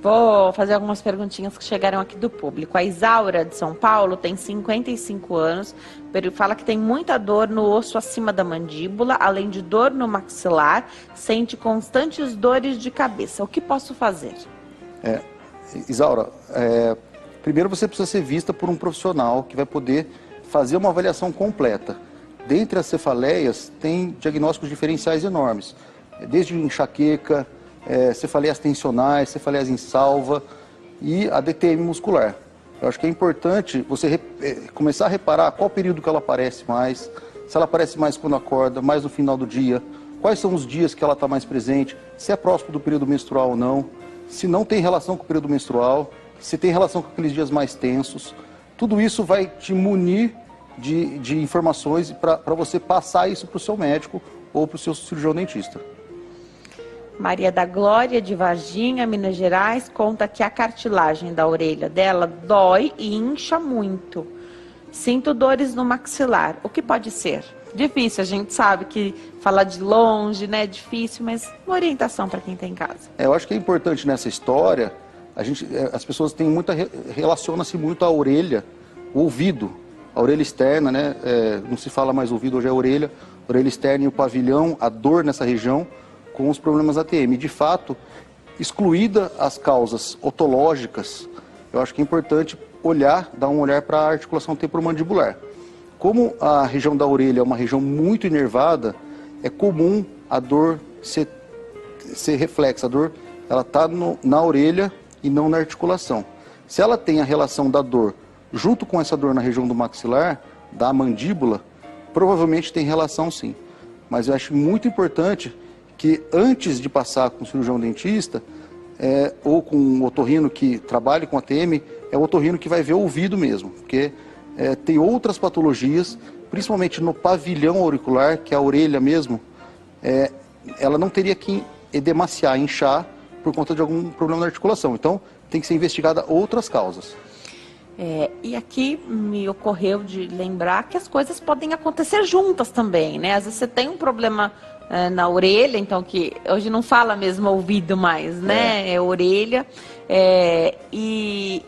Vou fazer algumas perguntinhas que chegaram aqui do público. A Isaura, de São Paulo, tem 55 anos, fala que tem muita dor no osso acima da mandíbula, além de dor no maxilar, sente constantes dores de cabeça. O que posso fazer? Isaura, primeiro você precisa ser vista por um profissional que vai poder fazer uma avaliação completa. Dentre as cefaleias, tem diagnósticos diferenciais enormes, desde enxaqueca, cefaleias tensionais, cefaleias em salva e a DTM muscular. Eu acho que é importante você começar a reparar qual período que ela aparece mais, se ela aparece mais quando acorda, mais no final do dia, quais são os dias que ela está mais presente, se é próximo do período menstrual ou não, se não tem relação com o período menstrual, se tem relação com aqueles dias mais tensos. Tudo isso vai te munir de informações para você passar isso para o seu médico ou para o seu cirurgião dentista. Maria da Glória, de Varginha, Minas Gerais, conta que a cartilagem da orelha dela dói e incha muito. Sinto dores no maxilar. O que pode ser? Difícil, a gente sabe que falar de longe, né, é difícil, mas uma orientação para quem está em casa. Eu acho que é importante nessa história, as pessoas têm relaciona-se muito a orelha, o ouvido, a orelha externa, né, não se fala mais ouvido, hoje é orelha externa e o pavilhão, a dor nessa região, com os problemas ATM. De fato, excluída as causas otológicas, eu acho que é importante dar um olhar para a articulação temporomandibular. Como a região da orelha é uma região muito inervada, é comum a dor ser reflexa. A dor está na orelha e não na articulação. Se ela tem a relação da dor junto com essa dor na região do maxilar, da mandíbula, provavelmente tem relação sim. Mas eu acho muito importante que antes de passar com o cirurgião dentista, ou com um otorrino que trabalhe com ATM, é o otorrino que vai ver o ouvido mesmo, porque tem outras patologias, principalmente no pavilhão auricular, que é a orelha mesmo, ela não teria que edemaciar, inchar, por conta de algum problema na articulação. Então, tem que ser investigada outras causas. E aqui me ocorreu de lembrar que as coisas podem acontecer juntas também, né? Às vezes você tem um problema na orelha, então que hoje não fala mesmo ouvido mais, né? É orelha. E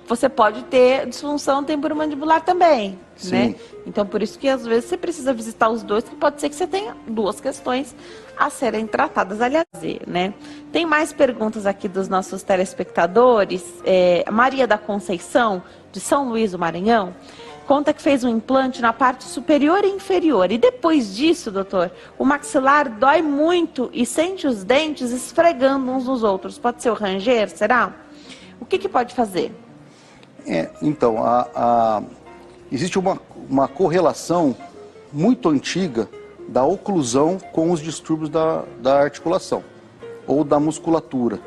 você pode ter disfunção temporomandibular também, Sim. né? Então por isso que às vezes você precisa visitar os dois, que pode ser que você tenha duas questões a serem tratadas, aliás, né? Tem mais perguntas aqui dos nossos telespectadores. Maria da Conceição, de São Luís do Maranhão, conta que fez um implante na parte superior e inferior. E depois disso, doutor, o maxilar dói muito e sente os dentes esfregando uns nos outros. Pode ser o ranger, será? O que pode fazer? Então, existe uma correlação muito antiga da oclusão com os distúrbios da articulação ou da musculatura.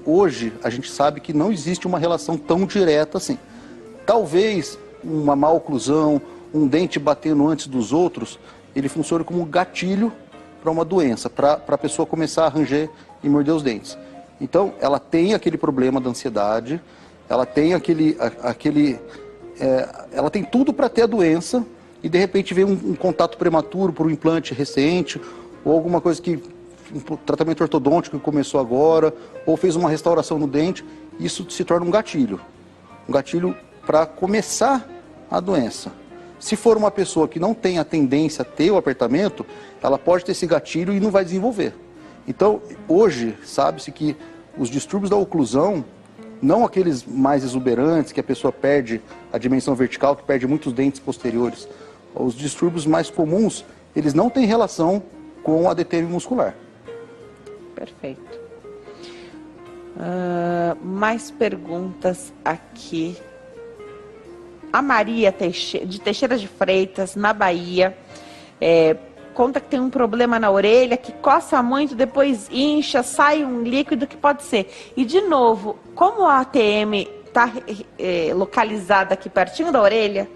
Hoje, a gente sabe que não existe uma relação tão direta assim. Talvez uma má oclusão, um dente batendo antes dos outros, ele funciona como um gatilho para uma doença, para a pessoa começar a ranger e morder os dentes. Então, ela tem aquele problema da ansiedade, ela tem ela tem tudo para ter a doença e de repente vem um contato prematuro por um implante recente ou alguma coisa um tratamento ortodôntico que começou agora ou fez uma restauração no dente, isso se torna um gatilho para começar a doença. Se for uma pessoa que não tem a tendência a ter o apertamento, ela pode ter esse gatilho e não vai desenvolver. Então, hoje, sabe-se que os distúrbios da oclusão, não aqueles mais exuberantes, que a pessoa perde a dimensão vertical, que perde muitos dentes posteriores. Os distúrbios mais comuns, eles não têm relação com a DTM muscular. Perfeito. Mais perguntas aqui. A Maria de Teixeira de Freitas, na Bahia, conta que tem um problema na orelha, que coça muito, depois incha, sai um líquido que pode ser. E, de novo, como a ATM está localizada aqui pertinho da orelha,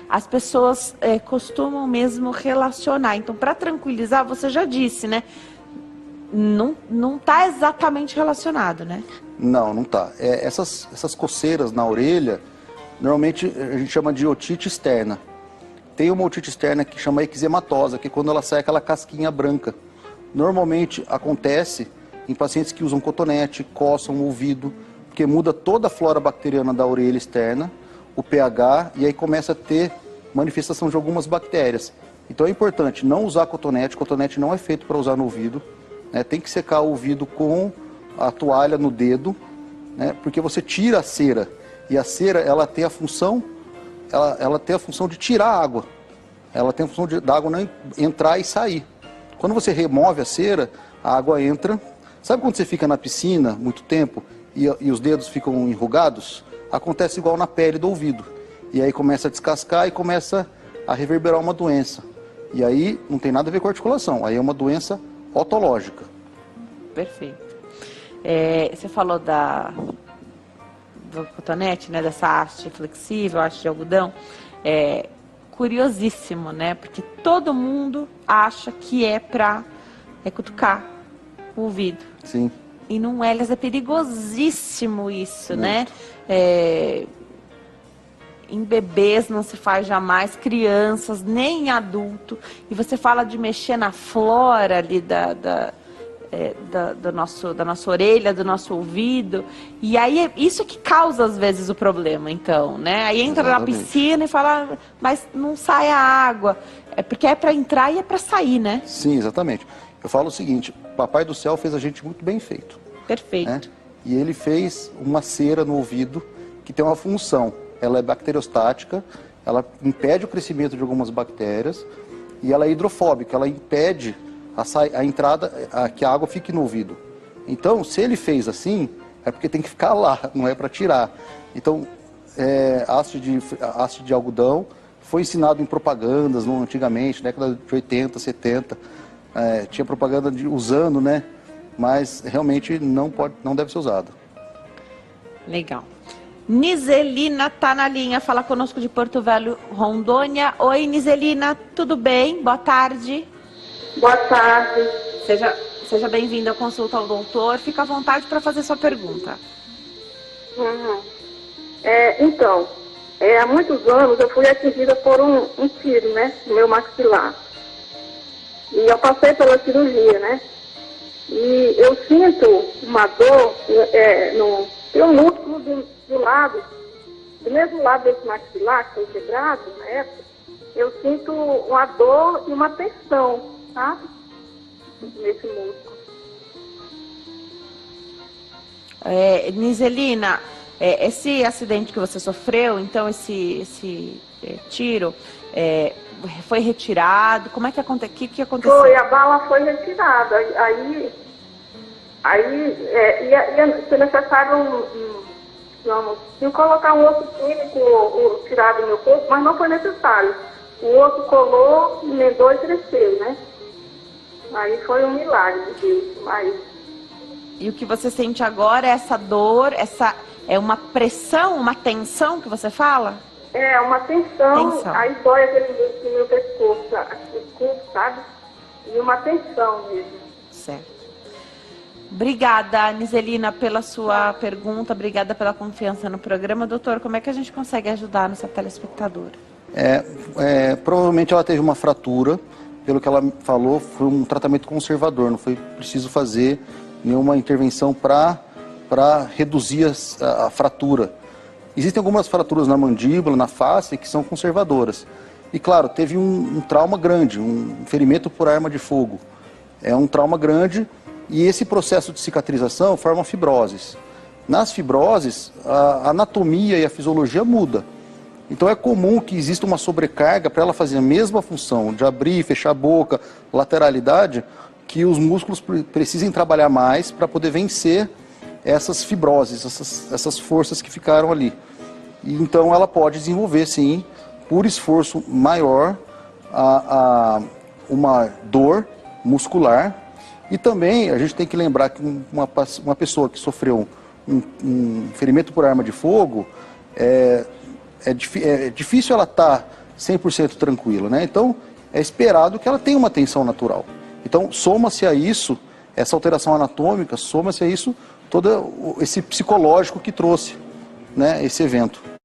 as pessoas costumam mesmo relacionar. Então, para tranquilizar, você já disse, né? Não está exatamente relacionado, né? Não está. Essas coceiras na orelha, normalmente a gente chama de otite externa. Tem uma otite externa que chama eczematosa, que é quando ela sai aquela casquinha branca. Normalmente acontece em pacientes que usam cotonete, coçam o ouvido, porque muda toda a flora bacteriana da orelha externa, o pH, e aí começa a ter manifestação de algumas bactérias. Então é importante não usar cotonete não é feito para usar no ouvido, né? Tem que secar o ouvido com a toalha no dedo, né? Porque você tira a cera, e a cera ela tem a função, ela tem a função de tirar a água, ela tem a função da água não entrar e sair. Quando você remove a cera, a água entra. Sabe quando você fica na piscina muito tempo e os dedos ficam enrugados? Acontece igual na pele do ouvido. E aí começa a descascar e começa a reverberar uma doença. E aí não tem nada a ver com articulação, aí é uma doença otológica. Perfeito. Você falou do cotonete, né, dessa haste flexível, haste de algodão. Curiosíssimo, né? Porque todo mundo acha que é para cutucar o ouvido. Sim. E não é, aliás, é perigosíssimo isso, muito, né? Em bebês não se faz jamais, crianças, nem adulto. E você fala de mexer na flora ali da nossa orelha, do nosso ouvido. E aí isso que causa às vezes o problema, então, né? Aí entra Exatamente. na piscina e fala, mas não sai a água. É porque é para entrar e é para sair, né? Sim, exatamente. Eu falo o seguinte, Papai do Céu fez a gente muito bem feito. Perfeito. Né? E ele fez uma cera no ouvido que tem uma função. Ela é bacteriostática, ela impede o crescimento de algumas bactérias e ela é hidrofóbica, ela impede a entrada, que a água fique no ouvido. Então, se ele fez assim, é porque tem que ficar lá, não é para tirar. Então, haste de algodão foi ensinado em propagandas antigamente, década de 80, 70, tinha propaganda usando, né? Mas realmente não deve ser usado. Legal. Nizelina tá na linha, fala conosco de Porto Velho, Rondônia. Oi, Nizelina, tudo bem? Boa tarde. Boa tarde. Seja bem-vinda à consulta ao doutor. Fica à vontade para fazer sua pergunta. Uhum. Então, há muitos anos eu fui atingida por um tiro, né, no meu maxilar. E eu passei pela cirurgia, né? E eu sinto uma dor no músculo do lado, do mesmo lado desse maxilar que foi quebrado na época, eu sinto uma dor e uma tensão, sabe? Nesse músculo. Nizelina, esse acidente que você sofreu, então esse tiro, foi retirado? Como é que aconteceu? O que aconteceu? Foi, a bala foi retirada. Ia ser necessário colocar um osso químico tirado do meu corpo, mas não foi necessário. O osso colou, emendou e cresceu, né? Aí foi um milagre de Deus, mas... E o que você sente agora é essa dor, é uma pressão, uma tensão que você fala? É, uma tensão. Aí dói aquele músculo no meu pescoço, sabe? E uma tensão mesmo. Certo. Obrigada, Nizelina, pela sua pergunta, obrigada pela confiança no programa. Doutor, como é que a gente consegue ajudar nossa telespectadora? Provavelmente ela teve uma fratura, pelo que ela falou, foi um tratamento conservador, não foi preciso fazer nenhuma intervenção para reduzir a fratura. Existem algumas fraturas na mandíbula, na face, que são conservadoras. E claro, teve um trauma grande, um ferimento por arma de fogo. É um trauma grande e esse processo de cicatrização forma fibroses. Nas fibroses, a anatomia e a fisiologia muda. Então é comum que exista uma sobrecarga para ela fazer a mesma função de abrir, fechar a boca, lateralidade, que os músculos precisem trabalhar mais para poder vencer essas fibroses, essas forças que ficaram ali. E então ela pode desenvolver, sim, por esforço maior, uma dor muscular. E também a gente tem que lembrar que uma pessoa que sofreu um ferimento por arma de fogo, é difícil ela estar 100% tranquila, né? Então é esperado que ela tenha uma tensão natural. Então soma-se a isso, essa alteração anatômica, soma-se a isso todo esse psicológico que trouxe, né, esse evento.